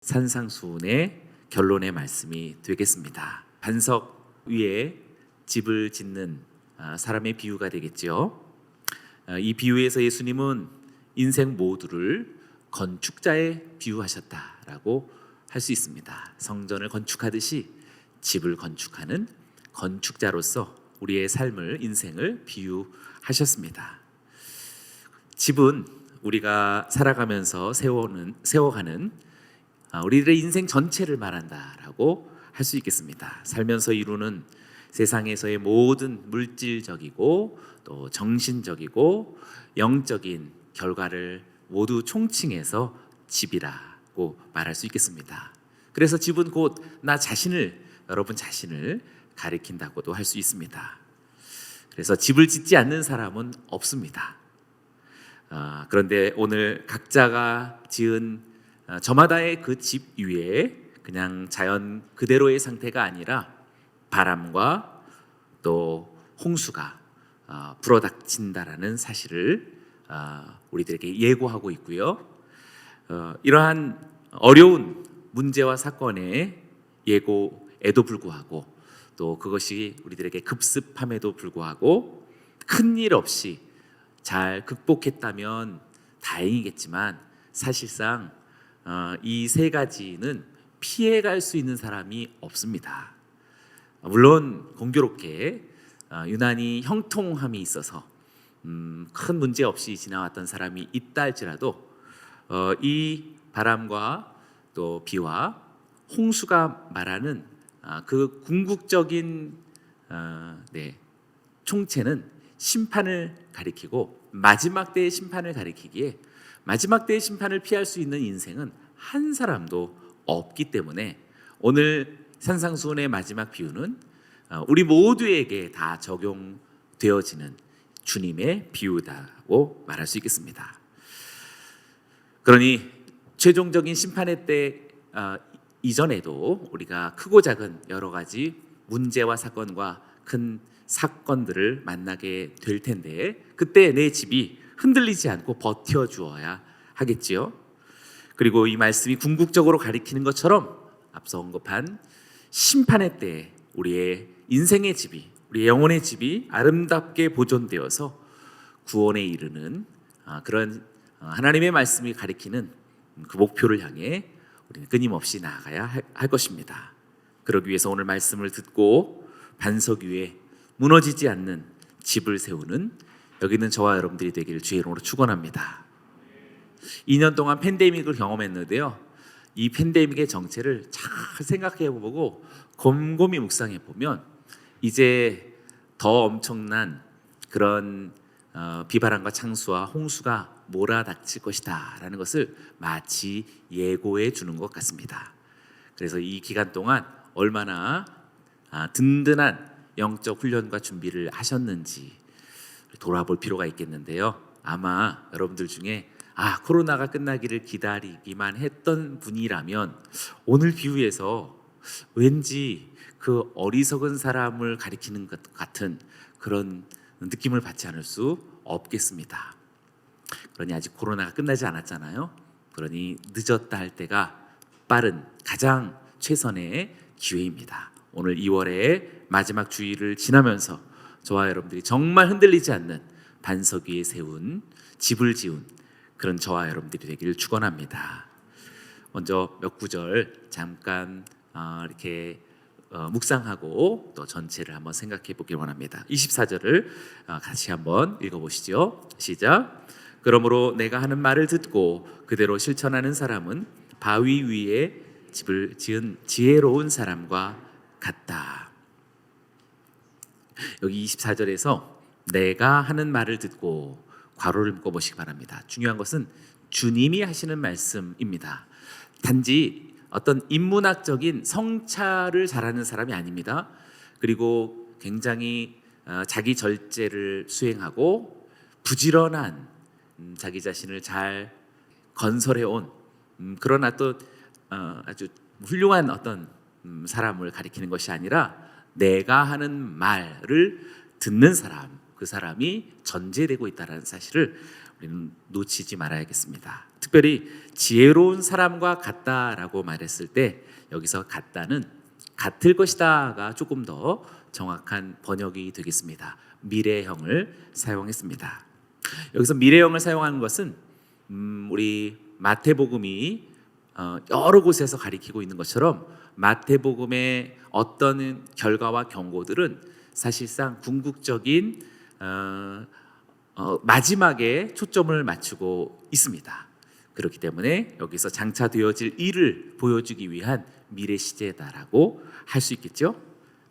산상수훈의 결론의 말씀이 되겠습니다. 반석 위에 집을 짓는 사람의 비유가 되겠죠. 이 비유에서 예수님은 인생 모두를 건축자에 비유하셨다라고 할 수 있습니다. 성전을 건축하듯이 집을 건축하는 건축자로서 우리의 삶을, 인생을 비유하셨습니다. 집은 우리가 살아가면서 세워가는 우리들의 인생 전체를 말한다라고 할 수 있겠습니다. 살면서 이루는 세상에서의 모든 물질적이고 또 정신적이고 영적인 결과를 모두 총칭해서 집이라고 말할 수 있겠습니다. 그래서 집은 곧 나 자신을, 여러분 자신을 가리킨다고도 할 수 있습니다. 그래서 집을 짓지 않는 사람은 없습니다. 그런데 오늘 각자가 지은 저마다의 그 집 위에 그냥 자연 그대로의 상태가 아니라 바람과 또 홍수가 불어닥친다라는 사실을 우리들에게 예고하고 있고요. 이러한 어려운 문제와 사건의 예고에도 불구하고 또 그것이 우리들에게 급습함에도 불구하고 큰일 없이 잘 극복했다면 다행이겠지만 사실상 이 세 가지는 피해갈 수 있는 사람이 없습니다. 물론 공교롭게 유난히 형통함이 있어서 큰 문제 없이 지나왔던 사람이 있다 할지라도 이 바람과 또 비와 홍수가 말하는 그 궁극적인 총체는 심판을 가리키고 마지막 때의 심판을 가리키기에 마지막 때의 심판을 피할 수 있는 인생은 한 사람도 없기 때문에 오늘 산상수훈의 마지막 비유는 우리 모두에게 다 적용되어지는 주님의 비유다고 말할 수 있겠습니다. 그러니 최종적인 심판의 때 이전에도 우리가 크고 작은 여러 가지 문제와 사건과 큰 사건들을 만나게 될 텐데 그때 내 집이 흔들리지 않고 버텨주어야 하겠지요. 그리고 이 말씀이 궁극적으로 가리키는 것처럼 앞서 언급한 심판의 때에 우리의 인생의 집이, 우리의 영혼의 집이 아름답게 보존되어서 구원에 이르는 그런 하나님의 말씀이 가리키는 그 목표를 향해 우리는 끊임없이 나아가야 할 것입니다. 그러기 위해서 오늘 말씀을 듣고 반석 위에 무너지지 않는 집을 세우는 여기 있는 저와 여러분들이 되기를 주의 이름으로 축원합니다. 2년 동안 팬데믹을 경험했는데요. 이 팬데믹의 정체를 잘 생각해보고 곰곰이 묵상해보면 이제 더 엄청난 그런 비바람과 창수와 홍수가 몰아닥칠 것이다 라는 것을 마치 예고해 주는 것 같습니다. 그래서 이 기간 동안 얼마나 든든한 영적 훈련과 준비를 하셨는지 돌아볼 필요가 있겠는데요. 아마 여러분들 중에 코로나가 끝나기를 기다리기만 했던 분이라면 오늘 비유에서 왠지 그 어리석은 사람을 가리키는 것 같은 그런 느낌을 받지 않을 수 없겠습니다. 그러니 아직 코로나가 끝나지 않았잖아요. 그러니 늦었다 할 때가 빠른 가장 최선의 기회입니다. 오늘 2월의 마지막 주일을 지나면서 저와 여러분들이 정말 흔들리지 않는 반석 위에 세운 집을 지은 그런 저와 여러분들이 되기를 축원합니다. 먼저 몇 구절 잠깐 이렇게 묵상하고 또 전체를 한번 생각해 보길 원합니다. 24절을 같이 한번 읽어보시죠. 시작. 그러므로 내가 하는 말을 듣고 그대로 실천하는 사람은 바위 위에 집을 지은 지혜로운 사람과 같다. 여기 24절에서 내가 하는 말을 듣고 괄호를 묶어보시기 바랍니다. 중요한 것은 주님이 하시는 말씀입니다. 단지 어떤 인문학적인 성찰을 잘하는 사람이 아닙니다. 그리고 굉장히 자기 절제를 수행하고 부지런한 자기 자신을 잘 건설해온 그러나 또 아주 훌륭한 어떤 사람을 가리키는 것이 아니라 내가 하는 말을 듣는 사람, 그 사람이 전제되고 있다는 사실을 우리는 놓치지 말아야겠습니다. 특별히 지혜로운 사람과 같다라고 말했을 때 여기서 같다는 같을 것이다가 조금 더 정확한 번역이 되겠습니다. 미래형을 사용했습니다. 여기서 미래형을 사용하는 것은 우리 마태복음이 여러 곳에서 가리키고 있는 것처럼 마태복음의 어떤 결과와 경고들은 사실상 궁극적인 마지막에 초점을 맞추고 있습니다. 그렇기 때문에 여기서 장차 되어질 일을 보여주기 위한 미래 시제다라고 할 수 있겠죠.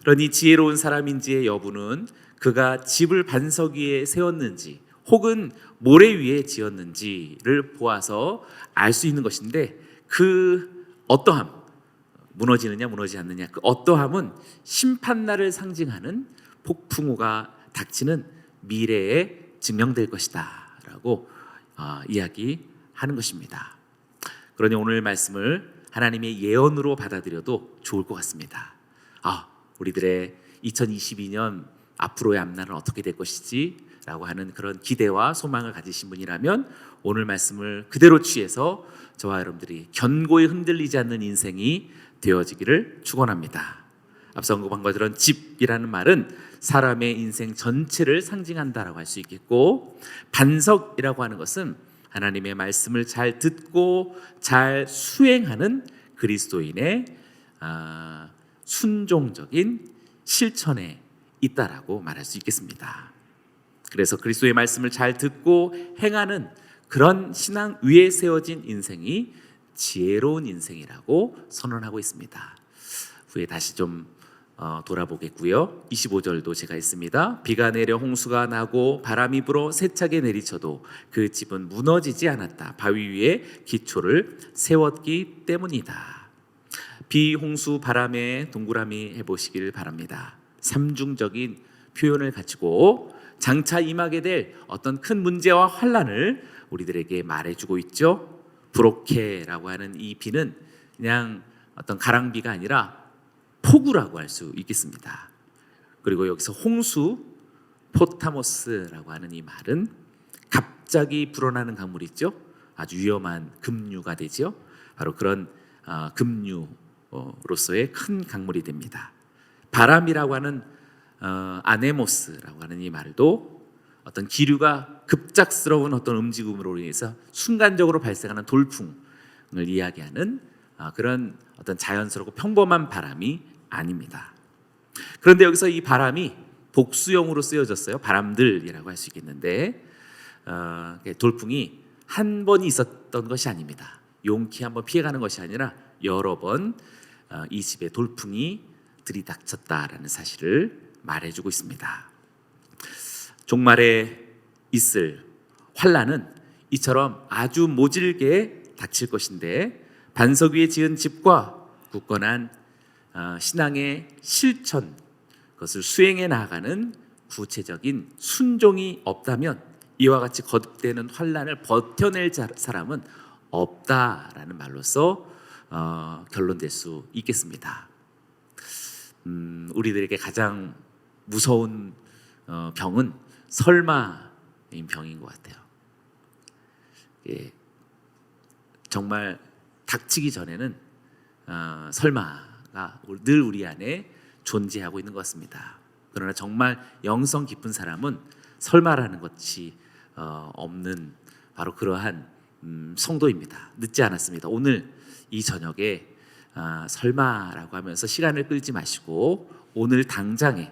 그러니 지혜로운 사람인지의 여부는 그가 집을 반석 위에 세웠는지 혹은 모래 위에 지었는지를 보아서 알 수 있는 것인데, 그 어떠함, 무너지느냐 무너지지 않느냐, 그 어떠함은 심판날을 상징하는 폭풍우가 닥치는 미래에 증명될 것이다 라고 이야기하는 것입니다. 그러니 오늘 말씀을 하나님의 예언으로 받아들여도 좋을 것 같습니다. 우리들의 2022년 앞으로의 앞날은 어떻게 될 것이지 라고 하는 그런 기대와 소망을 가지신 분이라면 오늘 말씀을 그대로 취해서 저와 여러분들이 견고히 흔들리지 않는 인생이 되어지기를 축원합니다. 앞서 언급한 것처럼 집이라는 말은 사람의 인생 전체를 상징한다라고 할 수 있겠고, 반석이라고 하는 것은 하나님의 말씀을 잘 듣고 잘 수행하는 그리스도인의 순종적인 실천에 있다라고 말할 수 있겠습니다. 그래서 그리스도의 말씀을 잘 듣고 행하는 그런 신앙 위에 세워진 인생이 지혜로운 인생이라고 선언하고 있습니다. 후에 다시 좀 돌아보겠고요. 25절도 제가 있습니다. 비가 내려 홍수가 나고 바람이 불어 세차게 내리쳐도 그 집은 무너지지 않았다. 바위 위에 기초를 세웠기 때문이다. 비, 홍수, 바람에 동그라미 해보시길 바랍니다. 삼중적인 표현을 가지고 장차 임하게 될 어떤 큰 문제와 환란을 우리들에게 말해주고 있죠. 브로케라고 하는 이 비는 그냥 어떤 가랑비가 아니라 폭우라고 할 수 있겠습니다. 그리고 여기서 홍수, 포타모스라고 하는 이 말은 갑자기 불어나는 강물이 있죠. 아주 위험한 급류가 되죠. 바로 그런 급류로서의 큰 강물이 됩니다. 바람이라고 하는 아네모스라고 하는 이 말도 어떤 기류가 급작스러운 어떤 움직임으로 인해서 순간적으로 발생하는 돌풍을 이야기하는 그런 어떤 자연스럽고 평범한 바람이 아닙니다. 그런데 여기서 이 바람이 복수형으로 쓰여졌어요. 바람들이라고 할 수 있겠는데, 돌풍이 한 번이 있었던 것이 아닙니다. 용케 한번 피해가는 것이 아니라 여러 번 이 집에 돌풍이 들이닥쳤다라는 사실을 말해주고 있습니다. 종말에 있을 환란은 이처럼 아주 모질게 닥칠 것인데, 반석 위에 지은 집과 굳건한 신앙의 실천, 그것을 수행해 나가는 구체적인 순종이 없다면 이와 같이 거듭되는 환란을 버텨낼 사람은 없다라는 말로서 결론될 수 있겠습니다. 우리들에게 가장 무서운 병은 설마인 병인 것 같아요. 정말 닥치기 전에는 설마가 늘 우리 안에 존재하고 있는 것 같습니다. 그러나 정말 영성 깊은 사람은 설마라는 것이 없는 바로 그러한 성도입니다. 늦지 않았습니다. 오늘 이 저녁에 설마라고 하면서 시간을 끌지 마시고 오늘 당장에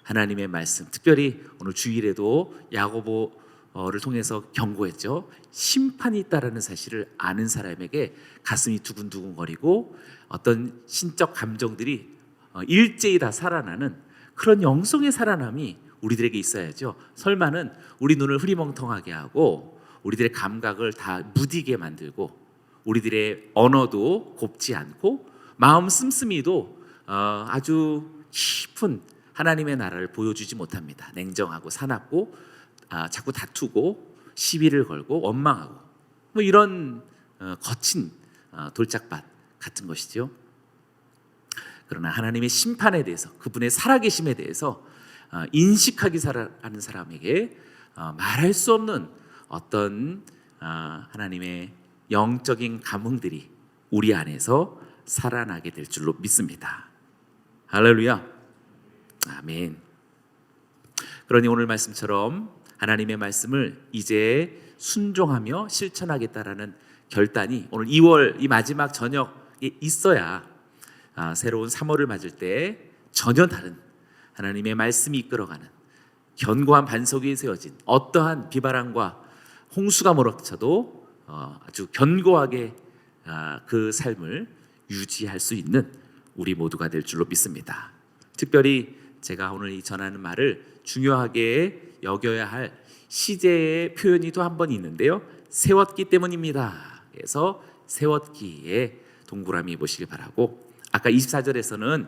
하나님의 말씀, 특별히 오늘 주일에도 야고보를 통해서 경고했죠. 심판이 있다라는 사실을 아는 사람에게 가슴이 두근두근거리고 어떤 신적 감정들이 일제히 다 살아나는 그런 영성의 살아남이 우리들에게 있어야죠. 설마는 우리 눈을 흐리멍텅하게 하고 우리들의 감각을 다 무디게 만들고 우리들의 언어도 곱지 않고 마음 씀씀이도 아주 깊은 하나님의 나라를 보여주지 못합니다. 냉정하고 사납고 자꾸 다투고 시비를 걸고 원망하고 뭐 이런 거친 돌짝밭 같은 것이죠. 그러나 하나님의 심판에 대해서, 그분의 살아계심에 대해서 인식하기 하는 사람에게 말할 수 없는 어떤 하나님의 영적인 감흥들이 우리 안에서 살아나게 될 줄로 믿습니다. 할렐루야. 아멘. 그러니 오늘 말씀처럼 하나님의 말씀을 이제 순종하며 실천하겠다라는 결단이 오늘 2월 이 마지막 저녁에 있어야 새로운 3월을 맞을 때 전혀 다른 하나님의 말씀이 이끌어가는 견고한 반석 위에 세워진 어떠한 비바람과 홍수가 몰아쳐도 아주 견고하게 그 삶을 유지할 수 있는 우리 모두가 될 줄로 믿습니다. 특별히 제가 오늘 이 전하는 말을 중요하게 여겨야 할 시제의 표현이 또 한 번 있는데요. 세웠기 때문입니다. 그래서 세웠기에 동그라미 보시기 바라고, 아까 24절에서는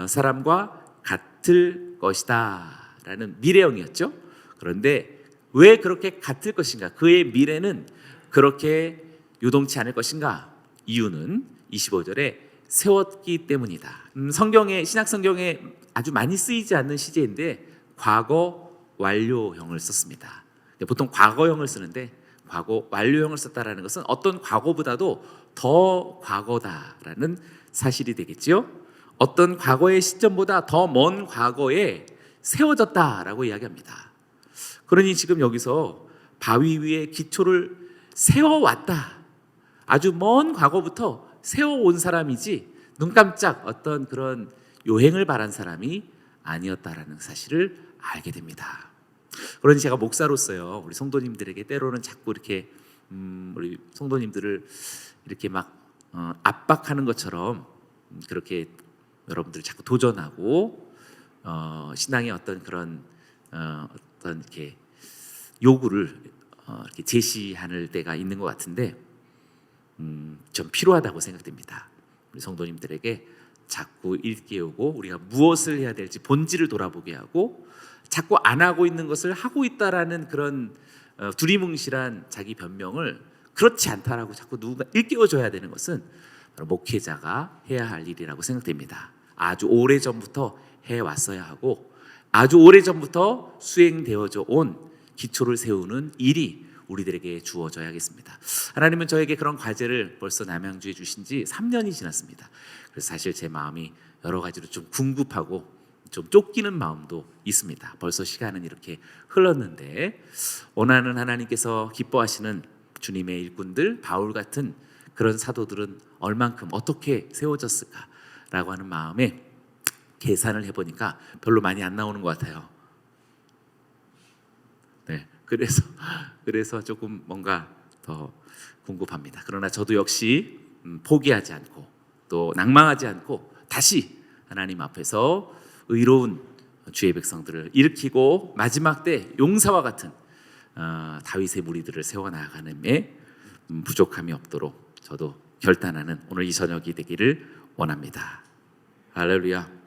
사람과 같을 것이다 라는 미래형이었죠. 그런데 왜 그렇게 같을 것인가, 그의 미래는 그렇게 요동치 않을 것인가, 이유는 25절에 세웠기 때문이다. 성경에, 신약 성경에 아주 많이 쓰이지 않는 시제인데 과거 완료형을 썼습니다. 보통 과거형을 쓰는데 과거 완료형을 썼다라는 것은 어떤 과거보다도 더 과거다라는 사실이 되겠지요. 어떤 과거의 시점보다 더 먼 과거에 세워졌다라고 이야기합니다. 그러니 지금 여기서 바위 위에 기초를 세워왔다, 아주 먼 과거부터 세워온 사람이지 눈 깜짝 어떤 그런 요행을 바란 사람이 아니었다라는 사실을 알게 됩니다. 그러니 제가 목사로서요, 우리 성도님들에게 때로는 자꾸 이렇게 우리 성도님들을 이렇게 막 압박하는 것처럼 그렇게 여러분들 자꾸 도전하고 신앙의 어떤 그런 어떤 이렇게 요구를 이렇게 제시하는 때가 있는 것 같은데 좀 필요하다고 생각됩니다. 우리 성도님들에게 자꾸 일깨우고 우리가 무엇을 해야 될지 본질을 돌아보게 하고, 자꾸 안 하고 있는 것을 하고 있다라는 그런 두리뭉실한 자기 변명을 그렇지 않다라고 자꾸 누군가 일깨워줘야 되는 것은 바로 목회자가 해야 할 일이라고 생각됩니다. 아주 오래전부터 해왔어야 하고 아주 오래전부터 수행되어져 온 기초를 세우는 일이 우리들에게 주어져야겠습니다. 하나님은 저에게 그런 과제를 벌써 남양주에 주신 지 3년이 지났습니다. 그래서 사실 제 마음이 여러 가지로 좀 궁급하고 좀 쫓기는 마음도 있습니다. 벌써 시간은 이렇게 흘렀는데 원하는 하나님께서 기뻐하시는 주님의 일꾼들, 바울 같은 그런 사도들은 얼만큼 어떻게 세워졌을까라고 하는 마음에 계산을 해보니까 별로 많이 안 나오는 것 같아요. 네, 그래서 조금 뭔가 더 궁금합니다. 그러나 저도 역시 포기하지 않고 또 낭망하지 않고 다시 하나님 앞에서 의로운 주의 백성들을 일으키고 마지막 때 용사와 같은 다윗의 무리들을 세워나가는 데 부족함이 없도록 저도 결단하는 오늘 이 저녁이 되기를 원합니다. 할렐루야.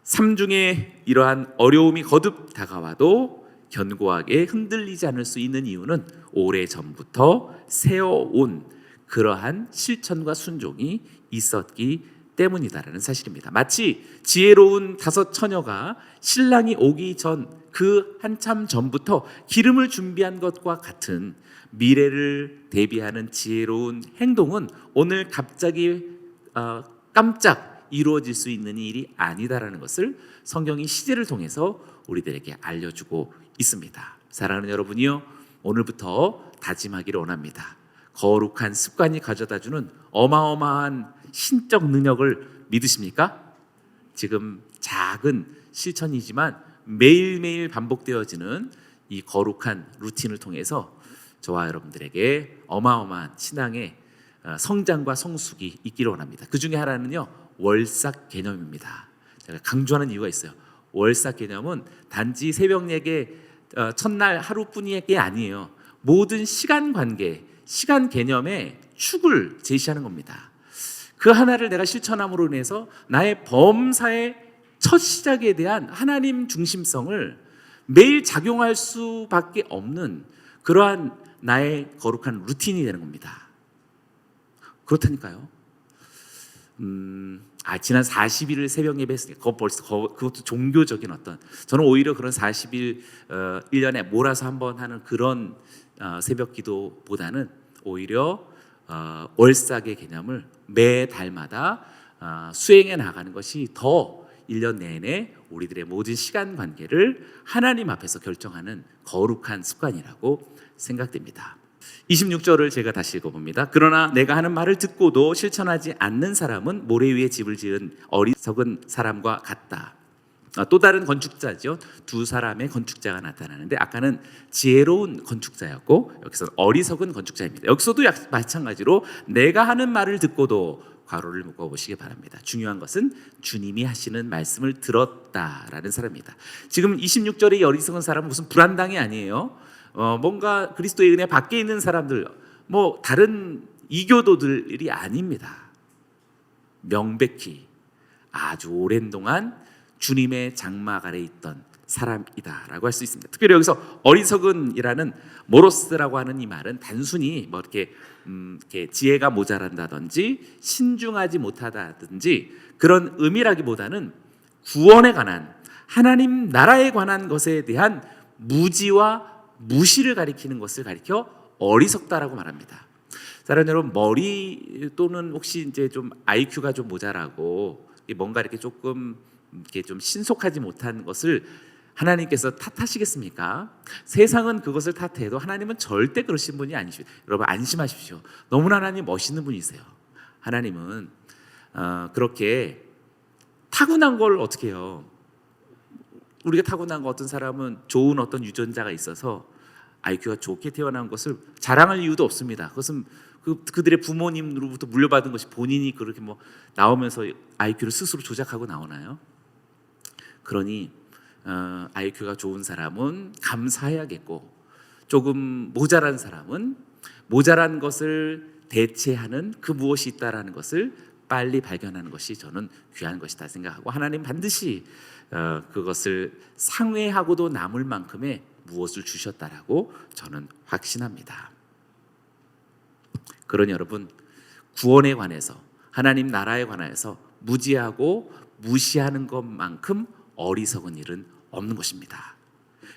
삶 중에 이러한 어려움이 거듭 다가와도 견고하게 흔들리지 않을 수 있는 이유는 오래전부터 세워온 그러한 실천과 순종이 있었기 때문이다라는 사실입니다. 마치 지혜로운 5 처녀가 신랑이 오기 전 그 한참 전부터 기름을 준비한 것과 같은 미래를 대비하는 지혜로운 행동은 오늘 갑자기 깜짝 이루어질 수 있는 일이 아니다라는 것을 성경이 시제를 통해서 우리들에게 알려주고 있습니다. 사랑하는 여러분이요, 오늘부터 다짐하기를 원합니다. 거룩한 습관이 가져다주는 어마어마한 신적 능력을 믿으십니까? 지금 작은 실천이지만 매일매일 반복되어지는 이 거룩한 루틴을 통해서 저와 여러분들에게 어마어마한 신앙의 성장과 성숙이 있기를 원합니다. 그 중에 하나는요, 월삭 개념입니다. 제가 강조하는 이유가 있어요. 월삭 개념은 단지 새벽 예배 첫날 하루뿐이 게 아니에요. 모든 시간 관계, 시간 개념의 축을 제시하는 겁니다. 그 하나를 내가 실천함으로 인해서 나의 범사의 첫 시작에 대한 하나님 중심성을 매일 작용할 수밖에 없는 그러한 나의 거룩한 루틴이 되는 겁니다. 그렇다니까요. 지난 40일 새벽 예배했으니까 그것도 종교적인 어떤, 저는 오히려 그런 40일 1년에 몰아서 한번 하는 그런 새벽 기도보다는 오히려 월삭의 개념을 매달마다 수행해 나가는 것이 더 1년 내내 우리들의 모든 시간 관계를 하나님 앞에서 결정하는 거룩한 습관이라고 생각됩니다. 26절을 제가 다시 읽어봅니다. 그러나 내가 하는 말을 듣고도 실천하지 않는 사람은 모래 위에 집을 지은 어리석은 사람과 같다. 또 다른 건축자죠. 두 사람의 건축자가 나타나는데 아까는 지혜로운 건축자였고 여기서는 어리석은 건축자입니다. 여기서도 마찬가지로 내가 하는 말을 듣고도 괄호를 묶어보시기 바랍니다. 중요한 것은 주님이 하시는 말씀을 들었다라는 사람입니다. 지금 26절의 어리석은 사람은 무슨 불안당이 아니에요. 뭔가 그리스도의 은혜 밖에 있는 사람들, 뭐 다른 이교도들이 아닙니다. 명백히 아주 오랜 동안 주님의 장막 아래 있던 사람이다라고 할 수 있습니다. 특별히 여기서 어리석은이라는 모로스라고 하는 이 말은 단순히 뭐 이렇게 지혜가 모자란다든지 신중하지 못하다든지 그런 의미라기보다는 구원에 관한, 하나님 나라에 관한 것에 대한 무지와 무시를 가리키는 것을 가리켜 어리석다라고 말합니다. 사랑하는 여러분, 머리 또는 혹시 이제 좀 IQ가 좀 모자라고 뭔가 이렇게 조금 이렇게 좀 신속하지 못한 것을 하나님께서 탓하시겠습니까? 세상은 그것을 탓해도 하나님은 절대 그러신 분이 아니시죠. 여러분 안심하십시오. 너무나 하나님 멋있는 분이세요. 하나님은 그렇게 타고난 걸 어떻게 해요? 우리가 타고난 거, 어떤 사람은 좋은 어떤 유전자가 있어서 IQ가 좋게 태어난 것을 자랑할 이유도 없습니다. 그것은 그들의 부모님으로부터 물려받은 것이, 본인이 그렇게 뭐 나오면서 IQ를 스스로 조작하고 나오나요? 그러니 IQ가 좋은 사람은 감사해야겠고, 조금 모자란 사람은 모자란 것을 대체하는 그 무엇이 있다라는 것을 빨리 발견하는 것이 저는 귀한 것이다 생각하고, 하나님 반드시 그것을 상회하고도 남을 만큼의 무엇을 주셨다라고 저는 확신합니다. 그러니 여러분, 구원에 관해서, 하나님 나라에 관해서 무지하고 무시하는 것만큼 어리석은 일은 없는 것입니다.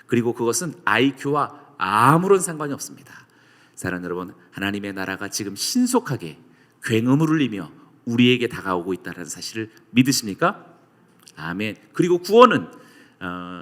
그리고 그것은 IQ와 아무런 상관이 없습니다. 사랑하는 여러분, 하나님의 나라가 지금 신속하게 굉음을 울리며 우리에게 다가오고 있다는 사실을 믿으십니까? 아멘. 그리고 구원은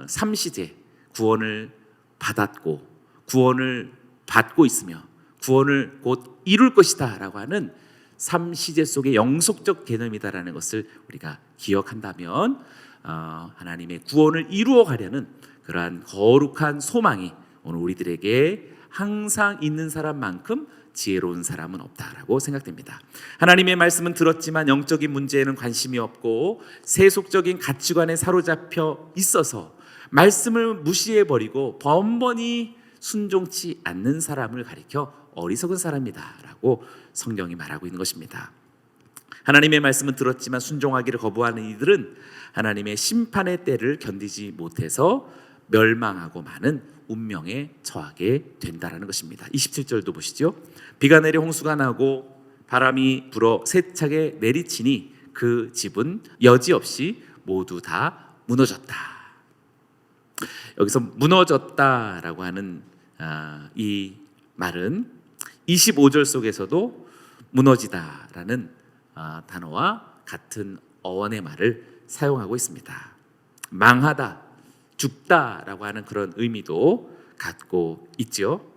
3시제 구원을 받았고 구원을 받고 있으며 구원을 곧 이룰 것이다 라고 하는 3시제 속의 영속적 개념이다라는 것을 우리가 기억한다면 하나님의 구원을 이루어 가려는 그러한 거룩한 소망이 오늘 우리들에게 항상 있는 사람만큼 지혜로운 사람은 없다라고 생각됩니다. 하나님의 말씀은 들었지만 영적인 문제에는 관심이 없고 세속적인 가치관에 사로잡혀 있어서 말씀을 무시해버리고 번번이 순종치 않는 사람을 가리켜 어리석은 사람이다라고 성경이 말하고 있는 것입니다. 하나님의 말씀은 들었지만 순종하기를 거부하는 이들은 하나님의 심판의 때를 견디지 못해서 멸망하고 많은 운명에 처하게 된다라는 것입니다. 27절도 보시죠. 비가 내려 홍수가 나고 바람이 불어 세차게 내리치니 그 집은 여지없이 모두 다 무너졌다. 여기서 무너졌다라고 하는 이 말은 25절 속에서도 무너지다라는 단어와 같은 어원의 말을 사용하고 있습니다. 망하다, 죽다라고 하는 그런 의미도 갖고 있죠.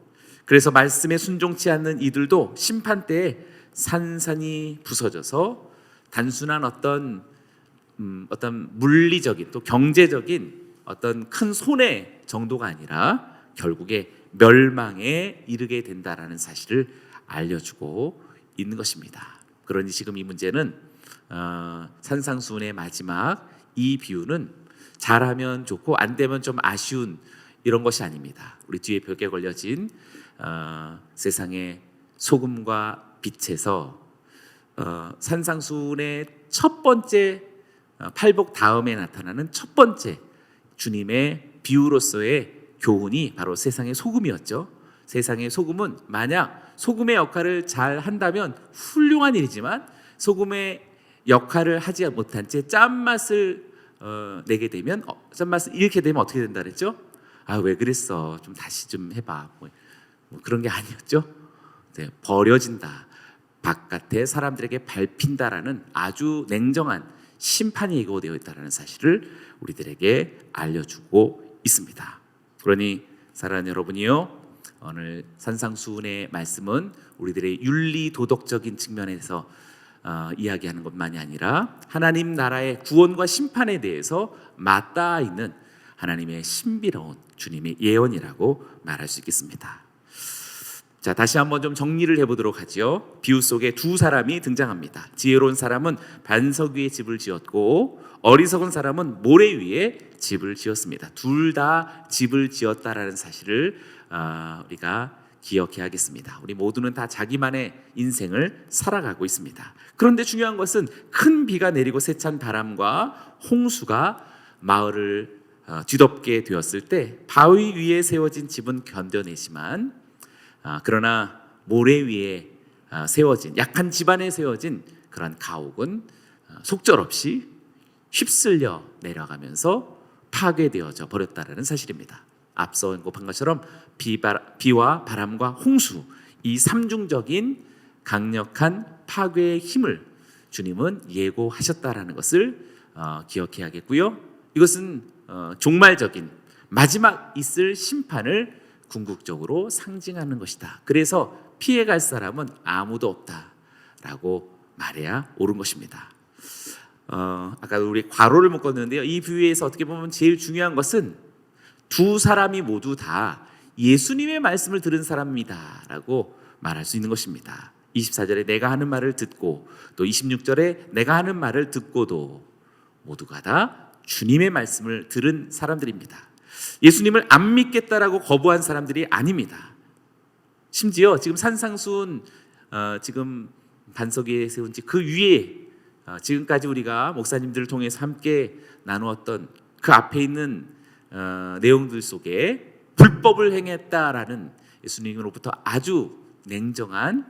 그래서 말씀에 순종치 않는 이들도 심판 때에 산산이 부서져서 단순한 어떤 물리적인 또 경제적인 어떤 큰 손해 정도가 아니라 결국에 멸망에 이르게 된다라는 사실을 알려주고 있는 것입니다. 그러니 지금 이 문제는 산상수훈의 마지막 이 비유는 잘하면 좋고 안 되면 좀 아쉬운 이런 것이 아닙니다. 우리 뒤에 벽에 걸려진 세상의 소금과 빛에서 산상수훈의 첫 번째 팔복 다음에 나타나는 첫 번째 주님의 비유로서의 교훈이 바로 세상의 소금이었죠. 세상의 소금은 만약 소금의 역할을 잘 한다면 훌륭한 일이지만 소금의 역할을 하지 못한 채 짠맛을 내게 되면 짠맛을 잃게 되면 어떻게 된다 그랬죠? 아, 왜 그랬어? 좀 다시 좀 해봐. 뭐 그런 게 아니었죠? 네, 버려진다. 바깥에 사람들에게 밟힌다라는 아주 냉정한 심판이 예고되어 있다는 사실을 우리들에게 알려주고 있습니다. 그러니 사랑하는 여러분이요, 오늘 산상수훈의 말씀은 우리들의 윤리 도덕적인 측면에서 이야기하는 것만이 아니라 하나님 나라의 구원과 심판에 대해서 맞닿아 있는 하나님의 신비로운 주님의 예언이라고 말할 수 있겠습니다. 자, 다시 한번 좀 정리를 해보도록 하죠. 비유 속에 두 사람이 등장합니다. 지혜로운 사람은 반석 위에 집을 지었고 어리석은 사람은 모래 위에 집을 지었습니다. 둘 다 집을 지었다라는 사실을 우리가 기억해야겠습니다. 우리 모두는 다 자기만의 인생을 살아가고 있습니다. 그런데 중요한 것은 큰 비가 내리고 세찬 바람과 홍수가 마을을 뒤덮게 되었을 때 바위 위에 세워진 집은 견뎌내지만 그러나 모래 위에 세워진 약한 집안에 세워진 그런 가옥은 속절없이 휩쓸려 내려가면서 파괴되어져 버렸다는 사실입니다. 앞서 언급한 것처럼 비와 바람과 홍수, 이 삼중적인 강력한 파괴의 힘을 주님은 예고하셨다라는 것을 기억해야겠고요. 이것은 종말적인 마지막 있을 심판을 궁극적으로 상징하는 것이다. 그래서 피해갈 사람은 아무도 없다라고 말해야 옳은 것입니다. 아까 우리 괄호를 묶었는데요. 이 비유에서 어떻게 보면 제일 중요한 것은 두 사람이 모두 다 예수님의 말씀을 들은 사람이다라고 말할 수 있는 것입니다. 24절에 내가 하는 말을 듣고 또 26절에 내가 하는 말을 듣고도 모두가 다 주님의 말씀을 들은 사람들입니다. 예수님을 안 믿겠다라고 거부한 사람들이 아닙니다. 심지어 지금 산상수훈 지금 반석 위에 세운 집 그 위에 지금까지 우리가 목사님들을 통해서 함께 나누었던 그 앞에 있는 내용들 속에 불법을 행했다라는 예수님으로부터 아주 냉정한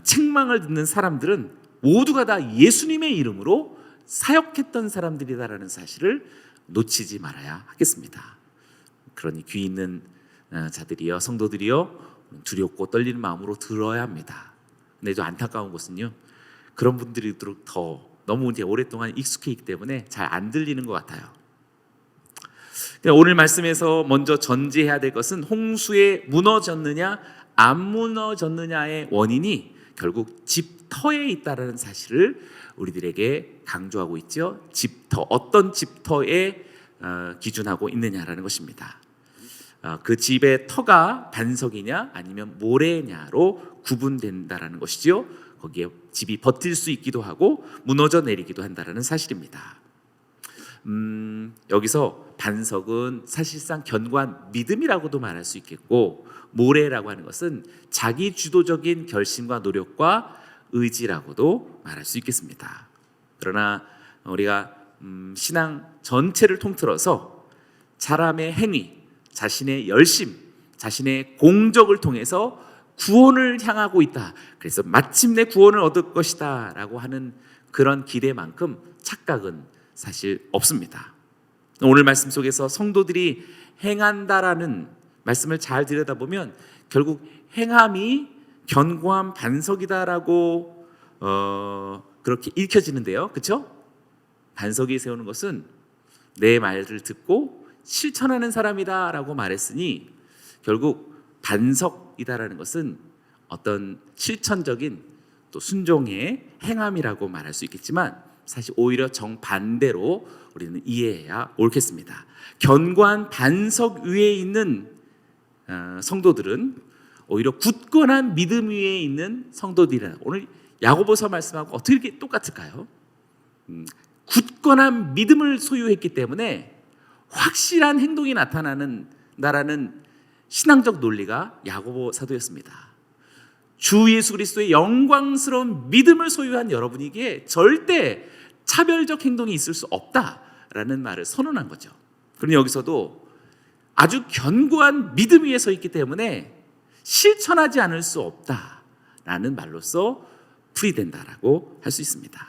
책망을 듣는 사람들은 모두가 다 예수님의 이름으로 사역했던 사람들이다라는 사실을 놓치지 말아야 하겠습니다. 그러니 귀 있는 자들이여, 성도들이여, 두렵고 떨리는 마음으로 들어야 합니다. 근데 좀 안타까운 것은요, 그런 분들이 더 너무 이제 오랫동안 익숙해 있기 때문에 잘 안 들리는 것 같아요. 오늘 말씀에서 먼저 전제해야 될 것은 홍수에 무너졌느냐 안 무너졌느냐의 원인이 결국 집터에 있다는 사실을 우리들에게 강조하고 있죠. 집터, 어떤 집터에 기준하고 있느냐라는 것입니다. 그 집의 터가 반석이냐 아니면 모래냐로 구분된다라는 것이죠. 거기에 집이 버틸 수 있기도 하고 무너져 내리기도 한다는 사실입니다. 여기서 반석은 사실상 견고한 믿음이라고도 말할 수 있겠고, 모래라고 하는 것은 자기 주도적인 결심과 노력과 의지라고도 말할 수 있겠습니다. 그러나 우리가 신앙 전체를 통틀어서 사람의 행위, 자신의 열심, 자신의 공적을 통해서 구원을 향하고 있다. 그래서 마침내 구원을 얻을 것이다 라고 하는 그런 기대만큼 착각은 사실 없습니다. 오늘 말씀 속에서 성도들이 행한다라는 말씀을 잘 들여다보면 결국 행함이 견고한 반석이다라고 그렇게 읽혀지는데요. 그렇죠? 반석이 세우는 것은 내 말을 듣고 실천하는 사람이다라고 말했으니 결국 반석이다라는 것은 어떤 실천적인 또 순종의 행함이라고 말할 수 있겠지만 사실 오히려 정반대로 우리는 이해해야 옳겠습니다. 견고한 반석 위에 있는 성도들은 오히려 굳건한 믿음 위에 있는 성도들이라. 오늘 야고보서 말씀하고 어떻게 이렇게 똑같을까요? 굳건한 믿음을 소유했기 때문에 확실한 행동이 나타나는 신앙적 논리가 야고보 사도였습니다. 주 예수 그리스도의 영광스러운 믿음을 소유한 여러분에게 절대 차별적 행동이 있을 수 없다라는 말을 선언한 거죠. 그런데 여기서도 아주 견고한 믿음 위에 서 있기 때문에 실천하지 않을 수 없다라는 말로서 풀이된다라고 할 수 있습니다.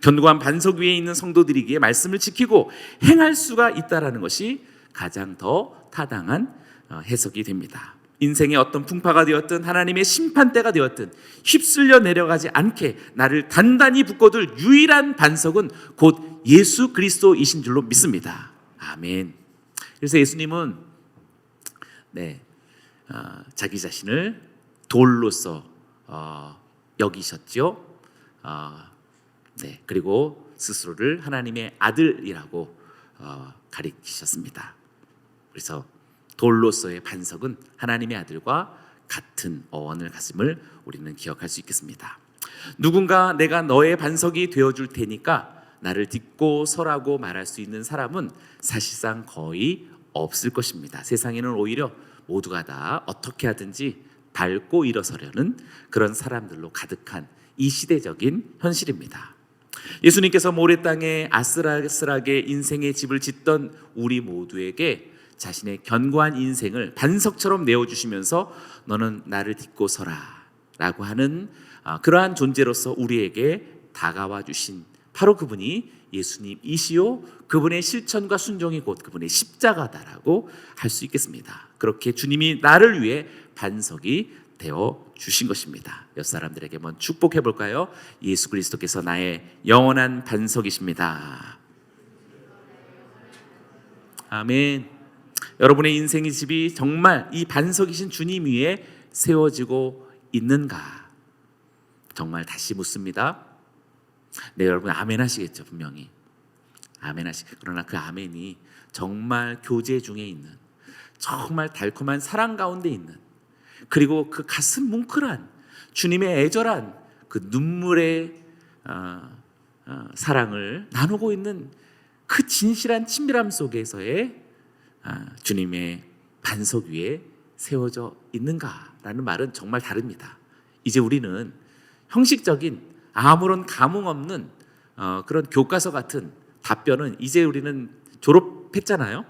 견고한 반석 위에 있는 성도들이기에 말씀을 지키고 행할 수가 있다라는 것이 가장 더 타당한 해석이 됩니다. 인생의 어떤 풍파가 되었든 하나님의 심판대가 되었든 휩쓸려 내려가지 않게 나를 단단히 붙거둘 유일한 반석은 곧 예수 그리스도이신 줄로 믿습니다. 아멘. 그래서 예수님은 자기 자신을 돌로서 여기셨죠. 그리고 스스로를 하나님의 아들이라고 가리키셨습니다. 그래서 돌로서의 반석은 하나님의 아들과 같은 어원을 가짐을 우리는 기억할 수 있겠습니다. 누군가 내가 너의 반석이 되어줄 테니까 나를 딛고 서라고 말할 수 있는 사람은 사실상 거의 없을 것입니다. 세상에는 오히려 모두가 다 어떻게 하든지 밟고 일어서려는 그런 사람들로 가득한 이 시대적인 현실입니다. 예수님께서 모래 땅에 아슬아슬하게 인생의 집을 짓던 우리 모두에게 자신의 견고한 인생을 반석처럼 내어주시면서 너는 나를 딛고 서라 라고 하는 그러한 존재로서 우리에게 다가와 주신 바로 그분이 예수님이시요 그분의 실천과 순종이 곧 그분의 십자가다라고 할 수 있겠습니다. 그렇게 주님이 나를 위해 반석이 되어 주신 것입니다. 옆 사람들에게 한번 축복해 볼까요? 예수 그리스도께서 나의 영원한 반석이십니다. 아멘. 여러분의 인생의 집이 정말 이 반석이신 주님 위에 세워지고 있는가? 정말 다시 묻습니다. 네, 여러분 아멘 하시겠죠, 분명히. 아멘 하시겠죠. 그러나 그 아멘이 정말 교제 중에 있는, 정말 달콤한 사랑 가운데 있는, 그리고 그 가슴 뭉클한 주님의 애절한 그 눈물의 사랑을 나누고 있는 그 진실한 친밀함 속에서의 주님의 반석 위에 세워져 있는가라는 말은 정말 다릅니다. 이제 우리는 형식적인 아무런 감흥 없는 그런 교과서 같은 답변은 이제 우리는 졸업했잖아요.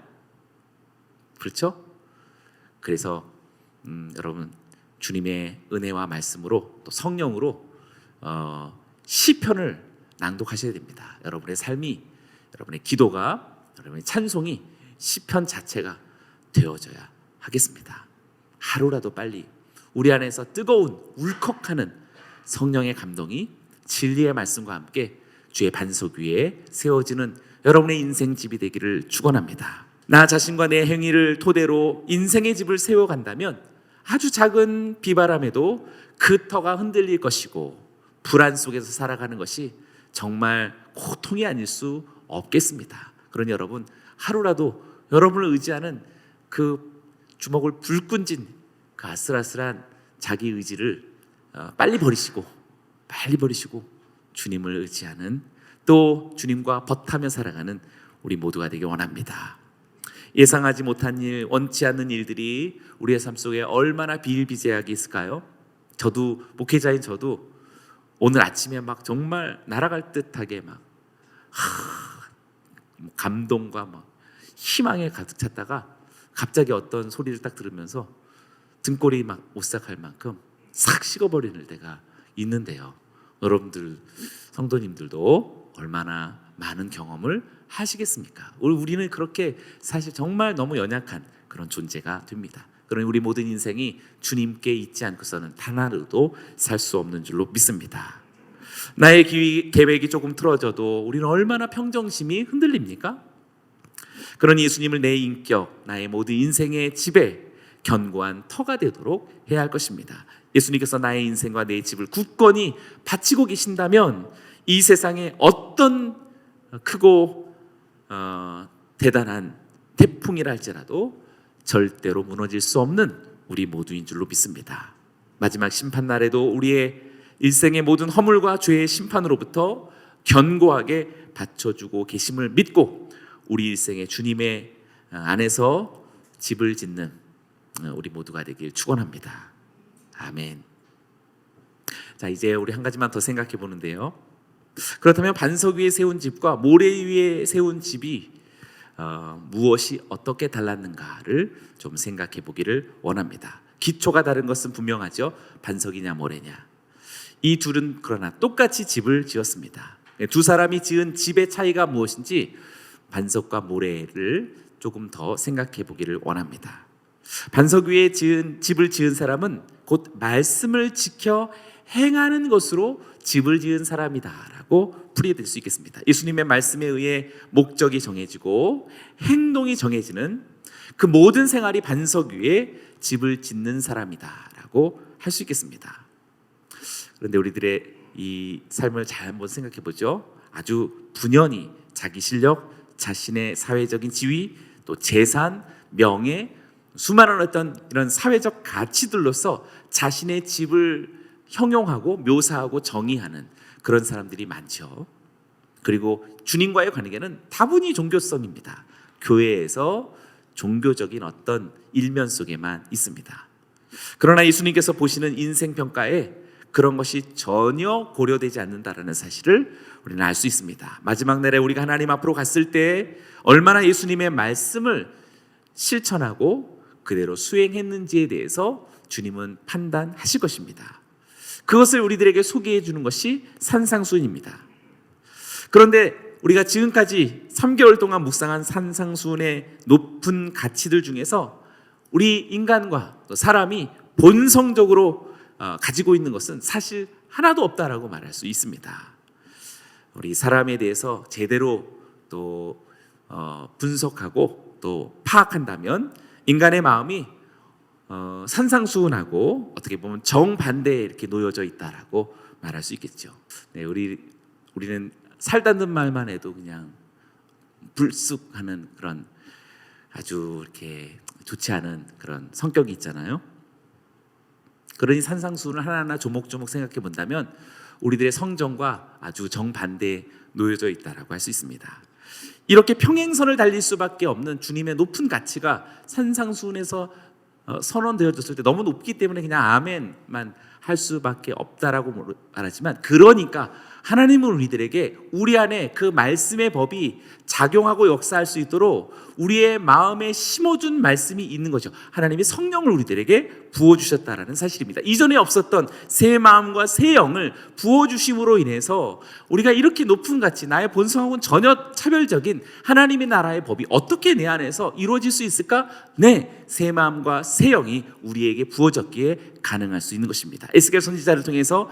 그렇죠? 그래서 여러분 주님의 은혜와 말씀으로 또 성령으로 시편을 낭독하셔야 됩니다. 여러분의 삶이, 여러분의 기도가, 여러분의 찬송이 시편 자체가 되어져야 하겠습니다. 하루라도 빨리 우리 안에서 뜨거운 울컥하는 성령의 감동이 진리의 말씀과 함께 주의 반석 위에 세워지는 여러분의 인생 집이 되기를 축원합니다. 나 자신과 내 행위를 토대로 인생의 집을 세워간다면 아주 작은 비바람에도 그 터가 흔들릴 것이고 불안 속에서 살아가는 것이 정말 고통이 아닐 수 없겠습니다. 그러니 여러분 하루라도 여러분을 의지하는 그 주먹을 불끈진 그 아슬아슬한 자기 의지를 빨리 버리시고 주님을 의지하는, 또 주님과 벗하며 살아가는 우리 모두가 되길 원합니다. 예상하지 못한 일, 원치 않는 일들이 우리의 삶 속에 얼마나 비일비재하게 있을까요? 저도 목회자인 저도 오늘 아침에 막 정말 날아갈 듯하게 막 감동과 막 희망에 가득 찼다가 갑자기 어떤 소리를 딱 들으면서 등골이 막 오싹할 만큼 싹 식어버리는 때가 있는데요. 여러분들 성도님들도 얼마나 많은 경험을 하시겠습니까? 우리는 그렇게 사실 정말 너무 연약한 그런 존재가 됩니다. 그러니 우리 모든 인생이 주님께 있지 않고서는 단 하루도 살 수 없는 줄로 믿습니다. 나의 계획이 조금 틀어져도 우리는 얼마나 평정심이 흔들립니까? 그러니 예수님을 내 인격, 나의 모든 인생의 집에 견고한 터가 되도록 해야 할 것입니다. 예수님께서 나의 인생과 내 집을 굳건히 바치고 계신다면 이 세상에 어떤 크고 대단한 태풍이라 할지라도 절대로 무너질 수 없는 우리 모두인 줄로 믿습니다. 마지막 심판날에도 우리의 일생의 모든 허물과 죄의 심판으로부터 견고하게 받쳐주고 계심을 믿고 우리 일생의 주님의 안에서 집을 짓는 우리 모두가 되길 축원합니다. 아멘. 자, 이제 우리 한 가지만 더 생각해 보는데요. 그렇다면 반석 위에 세운 집과 모래 위에 세운 집이 무엇이 어떻게 달랐는가를 좀 생각해 보기를 원합니다. 기초가 다른 것은 분명하죠. 반석이냐 모래냐. 이 둘은 그러나 똑같이 집을 지었습니다. 두 사람이 지은 집의 차이가 무엇인지 반석과 모래를 조금 더 생각해 보기를 원합니다. 반석 위에 집을 지은 사람은 곧 말씀을 지켜 행하는 것으로 집을 지은 사람이다라고 풀이될 수 있겠습니다. 예수님의 말씀에 의해 목적이 정해지고 행동이 정해지는 그 모든 생활이 반석 위에 집을 짓는 사람이다라고 할 수 있겠습니다. 그런데 우리들의 이 삶을 잘 한번 생각해 보죠. 아주 분연히 자기 실력, 자신의 사회적인 지위, 또 재산, 명예, 수많은 어떤 이런 사회적 가치들로서 자신의 집을 형용하고 묘사하고 정의하는 그런 사람들이 많죠. 그리고 주님과의 관계는 다분히 종교성입니다. 교회에서 종교적인 어떤 일면 속에만 있습니다. 그러나 예수님께서 보시는 인생 평가에 그런 것이 전혀 고려되지 않는다라는 사실을 우리는 알 수 있습니다. 마지막 날에 우리가 하나님 앞으로 갔을 때 얼마나 예수님의 말씀을 실천하고 그대로 수행했는지에 대해서 주님은 판단하실 것입니다. 그것을 우리들에게 소개해 주는 것이 산상수훈입니다. 그런데 우리가 지금까지 3개월 동안 묵상한 산상수훈의 높은 가치들 중에서 우리 인간과 또 사람이 본성적으로 가지고 있는 것은 사실 하나도 없다라고 말할 수 있습니다. 우리 사람에 대해서 제대로 또 분석하고 또 파악한다면 인간의 마음이 산상수훈하고 어떻게 보면 정반대에 이렇게 놓여져 있다라고 말할 수 있겠죠. 네, 우리는 살다는 말만 해도 그냥 불쑥하는 그런 아주 이렇게 좋지 않은 그런 성격이 있잖아요. 그러니 산상수훈을 하나하나 조목조목 생각해 본다면 우리들의 성정과 아주 정반대에 놓여져 있다라고 할 수 있습니다. 이렇게 평행선을 달릴 수밖에 없는 주님의 높은 가치가 산상수훈에서 선언되어졌을 때 너무 높기 때문에 그냥 아멘만 할 수밖에 없다라고 말하지만, 그러니까 하나님은 우리들에게 우리 안에 그 말씀의 법이 작용하고 역사할 수 있도록 우리의 마음에 심어준 말씀이 있는 거죠. 하나님이 성령을 우리들에게 부어주셨다라는 사실입니다. 이전에 없었던 새 마음과 새 영을 부어주심으로 인해서 우리가 이렇게 높은 가치, 나의 본성하고는 전혀 차별적인 하나님의 나라의 법이 어떻게 내 안에서 이루어질 수 있을까? 네, 새 마음과 새 영이 우리에게 부어졌기에 가능할 수 있는 것입니다. 에스겔 선지자를 통해서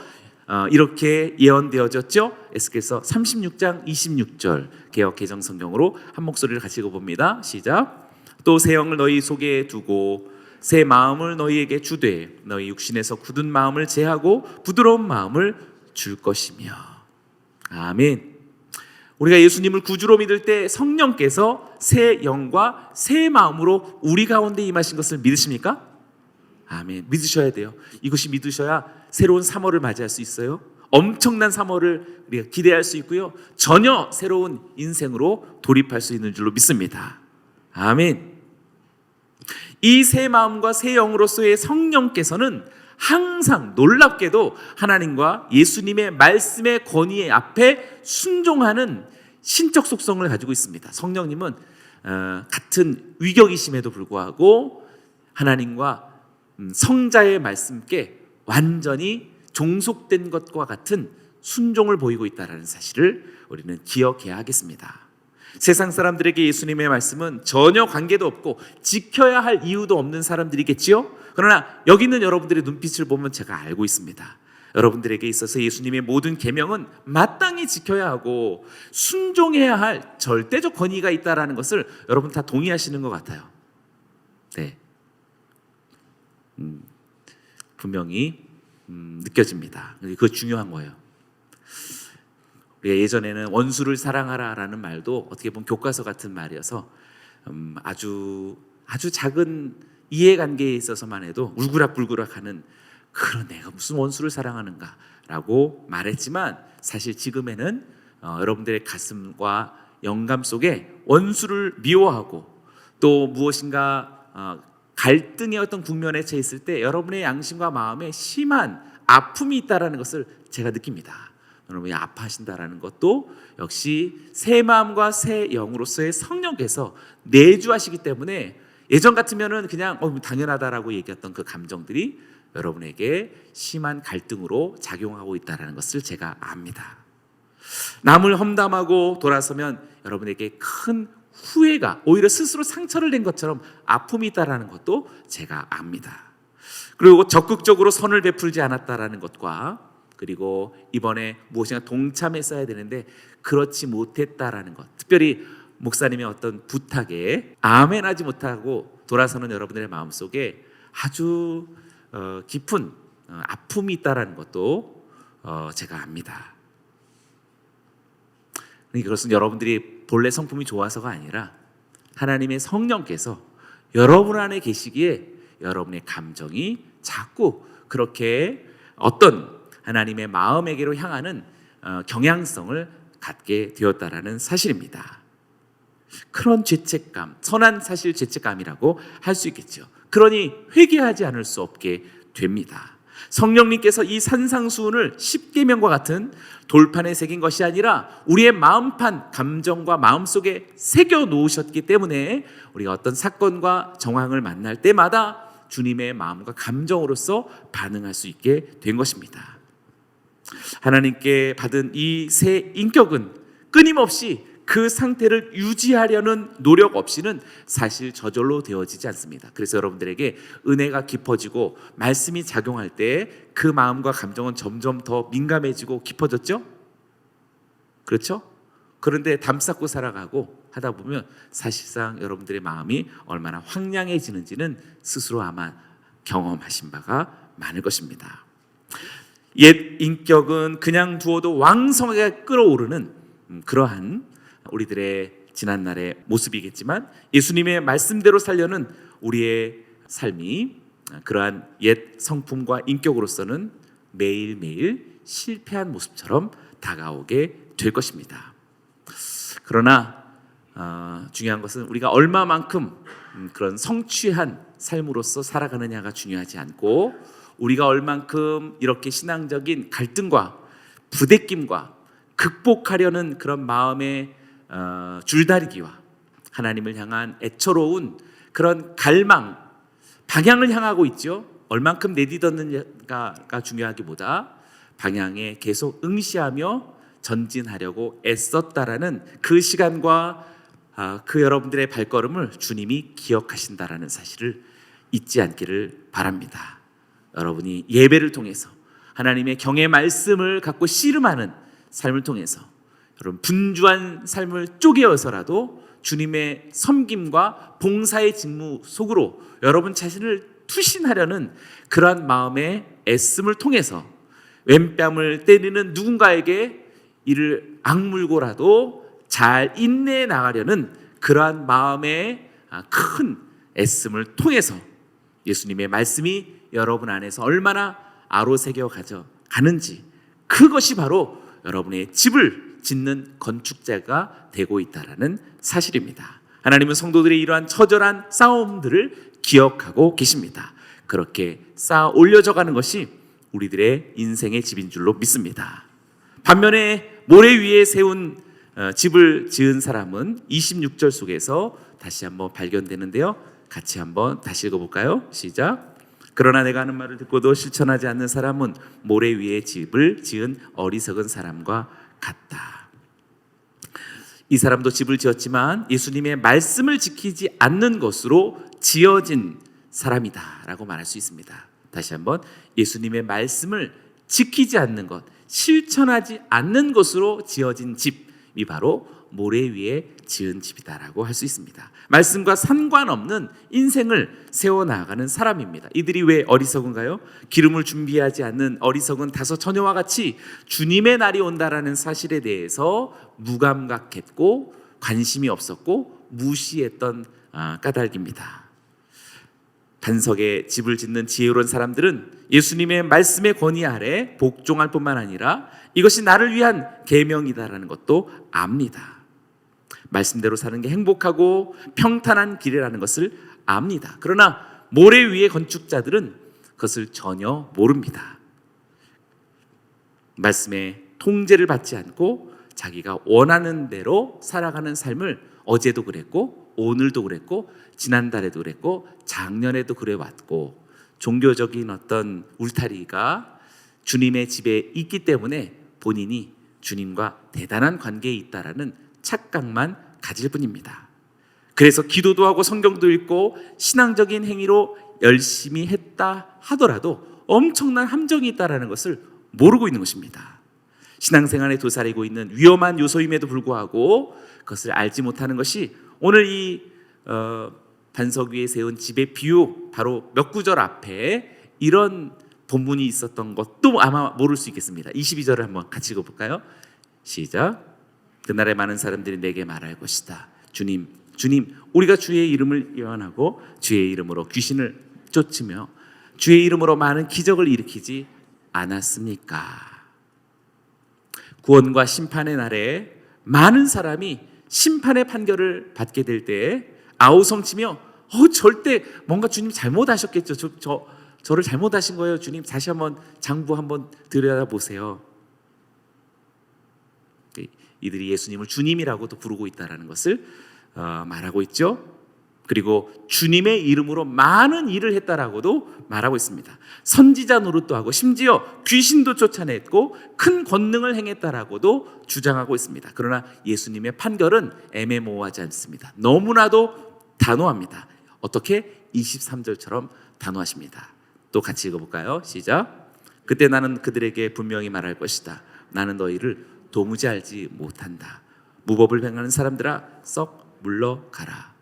이렇게 예언되어졌죠. 에스겔서 36장 26절 개역 개정 성경으로 한 목소리를 같이 읽어봅니다. 시작. 또 새 영을 너희 속에 두고 새 마음을 너희에게 주되 너희 육신에서 굳은 마음을 제하고 부드러운 마음을 줄 것이며. 아멘. 우리가 예수님을 구주로 믿을 때 성령께서 새 영과 새 마음으로 우리 가운데 임하신 것을 믿으십니까? 아멘. 믿으셔야 돼요. 이것이 믿으셔야 새로운 3월을 맞이할 수 있어요. 엄청난 3월을 우리가 기대할 수 있고요. 전혀 새로운 인생으로 돌입할 수 있는 줄로 믿습니다. 아멘. 이 새 마음과 새 영으로서의 성령께서는 항상 놀랍게도 하나님과 예수님의 말씀의 권위 앞에 순종하는 신적 속성을 가지고 있습니다. 성령님은 같은 위격이심에도 불구하고 하나님과 성자의 말씀께 완전히 종속된 것과 같은 순종을 보이고 있다는 사실을 우리는 기억해야 하겠습니다. 세상 사람들에게 예수님의 말씀은 전혀 관계도 없고 지켜야 할 이유도 없는 사람들이겠지요. 그러나 여기 있는 여러분들의 눈빛을 보면 제가 알고 있습니다. 여러분들에게 있어서 예수님의 모든 계명은 마땅히 지켜야 하고 순종해야 할 절대적 권위가 있다는 것을 여러분 다 동의하시는 것 같아요. 네, 분명히 느껴집니다. 그거 중요한 거예요. 우리가 예전에는 원수를 사랑하라라는 말도 어떻게 보면 교과서 같은 말이어서 아주 작은 이해관계에 있어서만 해도 울그락불그락하는, 그런 내가 무슨 원수를 사랑하는가라고 말했지만 사실 지금에는 여러분들의 가슴과 영감 속에 원수를 미워하고 또 무엇인가 갈등의 어떤 국면에 처해 있을 때 여러분의 양심과 마음에 심한 아픔이 있다는 것을 제가 느낍니다. 여러분이 아파하신다는 것도 역시 새 마음과 새 영으로서의 성령께서 내주하시기 때문에, 예전 같으면은 그냥 당연하다라고 얘기했던 그 감정들이 여러분에게 심한 갈등으로 작용하고 있다는 것을 제가 압니다. 남을 험담하고 돌아서면 여러분에게 큰 후회가, 오히려 스스로 상처를 낸 것처럼 아픔이 있다는 것도 제가 압니다. 그리고 적극적으로 선을 베풀지 않았다는 것과, 그리고 이번에 무엇인가 동참했어야 되는데 그렇지 못했다라는 것, 특별히 목사님의 어떤 부탁에 아멘하지 못하고 돌아서는 여러분들의 마음속에 아주 깊은 아픔이 있다라는 것도 제가 압니다. 이것은 여러분들이 본래 성품이 좋아서가 아니라 하나님의 성령께서 여러분 안에 계시기에 여러분의 감정이 자꾸 그렇게 어떤 하나님의 마음에게로 향하는 경향성을 갖게 되었다라는 사실입니다. 그런 죄책감, 선한 사실 죄책감이라고 할 수 있겠죠. 그러니 회개하지 않을 수 없게 됩니다. 성령님께서 이 산상수훈을 십계명과 같은 돌판에 새긴 것이 아니라 우리의 마음판, 감정과 마음속에 새겨 놓으셨기 때문에 우리가 어떤 사건과 정황을 만날 때마다 주님의 마음과 감정으로서 반응할 수 있게 된 것입니다. 하나님께 받은 이 새 인격은 끊임없이 그 상태를 유지하려는 노력 없이는 사실 저절로 되어지지 않습니다. 그래서 여러분들에게 은혜가 깊어지고 말씀이 작용할 때 그 마음과 감정은 점점 더 민감해지고 깊어졌죠? 그렇죠? 그런데 담쌓고 살아가고 하다 보면 사실상 여러분들의 마음이 얼마나 황량해지는지는 스스로 아마 경험하신 바가 많을 것입니다. 옛 인격은 그냥 두어도 왕성하게 끌어오르는 그러한 우리들의 지난날의 모습이겠지만, 예수님의 말씀대로 살려는 우리의 삶이 그러한 옛 성품과 인격으로서는 매일매일 실패한 모습처럼 다가오게 될 것입니다. 그러나 중요한 것은 우리가 얼마만큼 그런 성취한 삶으로서 살아가느냐가 중요하지 않고, 우리가 얼만큼 이렇게 신앙적인 갈등과 부대낌과 극복하려는 그런 마음의 줄다리기와 하나님을 향한 애처로운 그런 갈망, 방향을 향하고 있죠. 얼만큼 내딛었느냐가 중요하기보다 방향에 계속 응시하며 전진하려고 애썼다라는 그 시간과 그 여러분들의 발걸음을 주님이 기억하신다라는 사실을 잊지 않기를 바랍니다. 여러분이 예배를 통해서 하나님의 경의 말씀을 갖고 씨름하는 삶을 통해서 여러분 분주한 삶을 쪼개어서라도 주님의 섬김과 봉사의 직무 속으로 여러분 자신을 투신하려는 그러한 마음의 애씀을 통해서 왼뺨을 때리는 누군가에게 이를 악물고라도 잘 인내해 나가려는 그러한 마음의 큰 애씀을 통해서 예수님의 말씀이 여러분 안에서 얼마나 아로새겨 가는지, 그것이 바로 여러분의 집을 짓는 건축자가 되고 있다는 사실입니다. 하나님은 성도들의 이러한 처절한 싸움들을 기억하고 계십니다. 그렇게 쌓아 올려져 가는 것이 우리들의 인생의 집인 줄로 믿습니다. 반면에 모래 위에 세운 집을 지은 사람은 26절 속에서 다시 한번 발견되는데요. 같이 한번 다시 읽어볼까요? 시작. 그러나 내가 하는 말을 듣고도 실천하지 않는 사람은 모래 위에 집을 지은 어리석은 사람과 같다. 이 사람도 집을 지었지만 예수님의 말씀을 지키지 않는 것으로 지어진 사람이다 라고 말할 수 있습니다. 다시 한번, 예수님의 말씀을 지키지 않는 것, 실천하지 않는 것으로 지어진 집이 바로 모래 위에 지은 집이다라고 할 수 있습니다. 말씀과 상관없는 인생을 세워나가는 사람입니다. 이들이 왜 어리석은가요? 기름을 준비하지 않는 어리석은 다섯 처녀와 같이 주님의 날이 온다라는 사실에 대해서 무감각했고 관심이 없었고 무시했던 까닭입니다. 반석에 집을 짓는 지혜로운 사람들은 예수님의 말씀의 권위 아래 복종할 뿐만 아니라 이것이 나를 위한 계명이다라는 것도 압니다. 말씀대로 사는 게 행복하고 평탄한 길이라는 것을 압니다. 그러나 모래 위의 건축자들은 그것을 전혀 모릅니다. 말씀의 통제를 받지 않고 자기가 원하는 대로 살아가는 삶을 어제도 그랬고 오늘도 그랬고 지난달에도 그랬고 작년에도 그래왔고, 종교적인 어떤 울타리가 주님의 집에 있기 때문에 본인이 주님과 대단한 관계에 있다라는 착각만 가질 뿐입니다. 그래서 기도도 하고 성경도 읽고 신앙적인 행위로 열심히 했다 하더라도 엄청난 함정이 있다라는 것을 모르고 있는 것입니다. 신앙생활에 도사리고 있는 위험한 요소임에도 불구하고 그것을 알지 못하는 것이 오늘 이 반석 위에 세운 집의 비유 바로 몇 구절 앞에 이런 본문이 있었던 것도 아마 모를 수 있겠습니다. 22절을 한번 같이 읽어볼까요? 시작. 그날에 많은 사람들이 내게 말할 것이다. 주님, 주님, 우리가 주의 이름을 예언하고 주의 이름으로 귀신을 쫓으며 주의 이름으로 많은 기적을 일으키지 않았습니까? 구원과 심판의 날에 많은 사람이 심판의 판결을 받게 될 때에 아우성치며 절대 뭔가 주님 잘못하셨겠죠. 저를 잘못하신 거예요. 주님 다시 한번 장부 한번 들여다보세요. 이들이 예수님을 주님이라고도 부르고 있다는 것을 말하고 있죠. 그리고 주님의 이름으로 많은 일을 했다라고도 말하고 있습니다. 선지자 노릇도 하고 심지어 귀신도 쫓아냈고 큰 권능을 행했다라고도 주장하고 있습니다. 그러나 예수님의 판결은 애매모호하지 않습니다. 너무나도 단호합니다. 어떻게? 23절처럼 단호하십니다. 또 같이 읽어볼까요? 시작. 그때 나는 그들에게 분명히 말할 것이다. 나는 너희를 도무지 알지 못한다. 무법을 행하는 사람들아 썩 물러가라.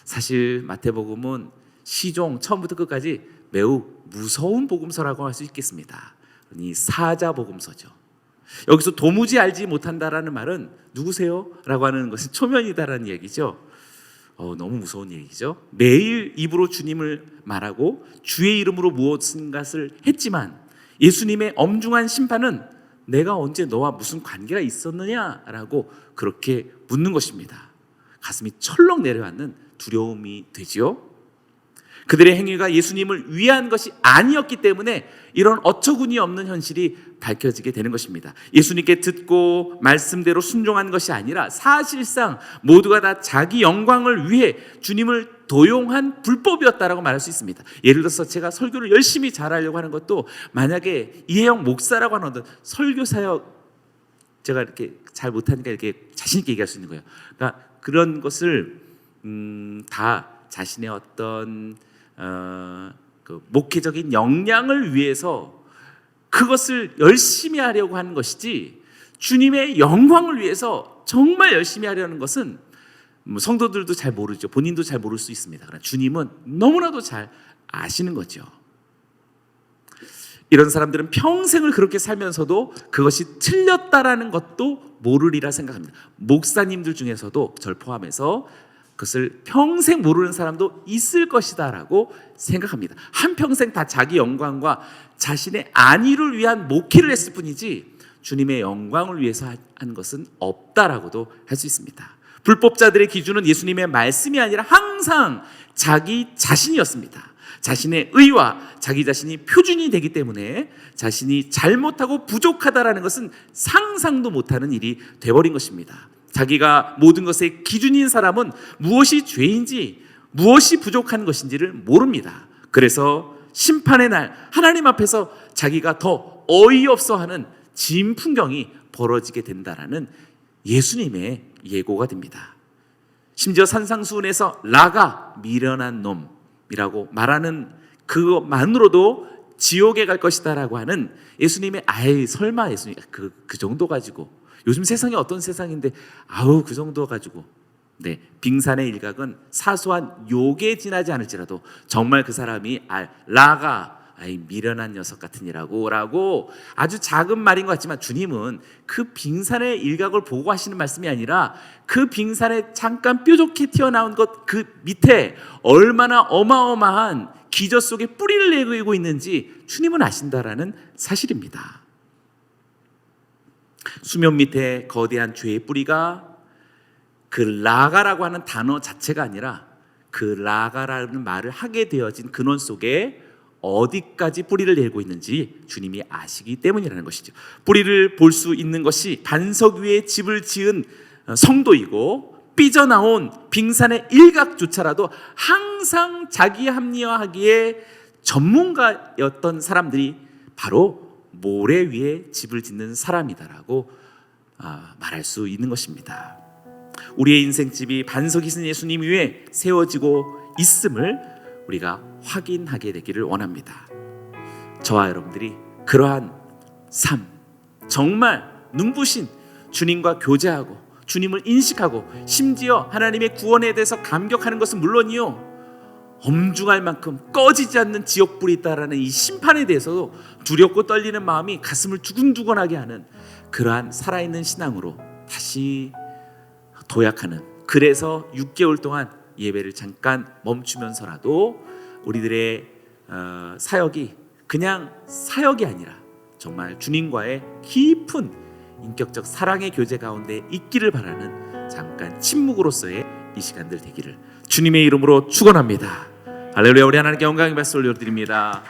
사실 마태복음은 시종 처음부터 끝까지 매우 무서운 복음서라고 할 수 있겠습니다. 이 사자복음서죠. 여기서 도무지 알지 못한다라는 말은 누구세요? 라고 하는 것은 초면이다라는 얘기죠. 너무 무서운 얘기죠. 매일 입으로 주님을 말하고 주의 이름으로 무엇인가를 했지만 예수님의 엄중한 심판은 내가 언제 너와 무슨 관계가 있었느냐라고 그렇게 묻는 것입니다. 가슴이 철렁 내려앉는 두려움이 되지요. 그들의 행위가 예수님을 위한 것이 아니었기 때문에 이런 어처구니 없는 현실이 밝혀지게 되는 것입니다. 예수님께 듣고 말씀대로 순종한 것이 아니라 사실상 모두가 다 자기 영광을 위해 주님을 도용한 불법이었다라고 말할 수 있습니다. 예를 들어서 제가 설교를 열심히 잘하려고 하는 것도 만약에 이혜영 목사라고 하는 어떤 설교사역 제가 이렇게 잘 못하니까 이렇게 자신 있게 얘기할 수 있는 거예요. 그러니까 그런 것을 다 자신의 어떤 그 목회적인 역량을 위해서 그것을 열심히 하려고 하는 것이지 주님의 영광을 위해서 정말 열심히 하려는 것은 성도들도 잘 모르죠. 본인도 잘 모를 수 있습니다. 그러나 주님은 너무나도 잘 아시는 거죠. 이런 사람들은 평생을 그렇게 살면서도 그것이 틀렸다라는 것도 모르리라 생각합니다. 목사님들 중에서도 절 포함해서 그것을 평생 모르는 사람도 있을 것이다 라고 생각합니다. 한평생 다 자기 영광과 자신의 안위를 위한 목회를 했을 뿐이지 주님의 영광을 위해서 한 것은 없다라고도 할 수 있습니다. 불법자들의 기준은 예수님의 말씀이 아니라 항상 자기 자신이었습니다. 자신의 의와 자기 자신이 표준이 되기 때문에 자신이 잘못하고 부족하다라는 것은 상상도 못하는 일이 돼버린 것입니다. 자기가 모든 것의 기준인 사람은 무엇이 죄인지 무엇이 부족한 것인지를 모릅니다. 그래서 심판의 날 하나님 앞에서 자기가 더 어이없어하는 진풍경이 벌어지게 된다라는 예수님의 예고가 됩니다. 심지어 산상수훈에서 라가 미련한 놈이라고 말하는 그것만으로도 지옥에 갈 것이다라고 하는 예수님의 설마 예수님 그 정도 가지고 요즘 세상이 어떤 세상인데 그 정도 가지고 빙산의 일각은 사소한 욕에 지나지 않을지라도 정말 그 사람이 라가 미련한 녀석 같으니라고 라고 아주 작은 말인 것 같지만 주님은 그 빙산의 일각을 보고 하시는 말씀이 아니라 그 빙산에 잠깐 뾰족히 튀어나온 것 그 밑에 얼마나 어마어마한 기저 속에 뿌리를 내고 있는지 주님은 아신다라는 사실입니다. 수면 밑에 거대한 죄의 뿌리가 그 라가라고 하는 단어 자체가 아니라 그 라가라는 말을 하게 되어진 근원 속에 어디까지 뿌리를 내고 있는지 주님이 아시기 때문이라는 것이죠. 뿌리를 볼 수 있는 것이 반석 위에 집을 지은 성도이고 삐져나온 빙산의 일각조차라도 항상 자기 합리화하기에 전문가였던 사람들이 바로 모래 위에 집을 짓는 사람이다라고 말할 수 있는 것입니다. 우리의 인생집이 반석이신 예수님 위에 세워지고 있음을 우리가 확인하게 되기를 원합니다. 저와 여러분들이 그러한 삶, 정말 눈부신 주님과 교제하고 주님을 인식하고 심지어 하나님의 구원에 대해서 감격하는 것은 물론이요, 엄중할 만큼 꺼지지 않는 지옥불이 있다라는 이 심판에 대해서도 두렵고 떨리는 마음이 가슴을 두근두근하게 하는 그러한 살아있는 신앙으로 다시 도약하는, 그래서 6개월 동안 예배를 잠깐 멈추면서라도 우리들의 사역이 그냥 사역이 아니라 정말 주님과의 깊은 인격적 사랑의 교제 가운데 있기를 바라는 잠깐 침묵으로서의 이 시간들 되기를 주님의 이름으로 축원합니다. 할렐루야. 우리 하나님께 영광의 말씀을 올려드립니다.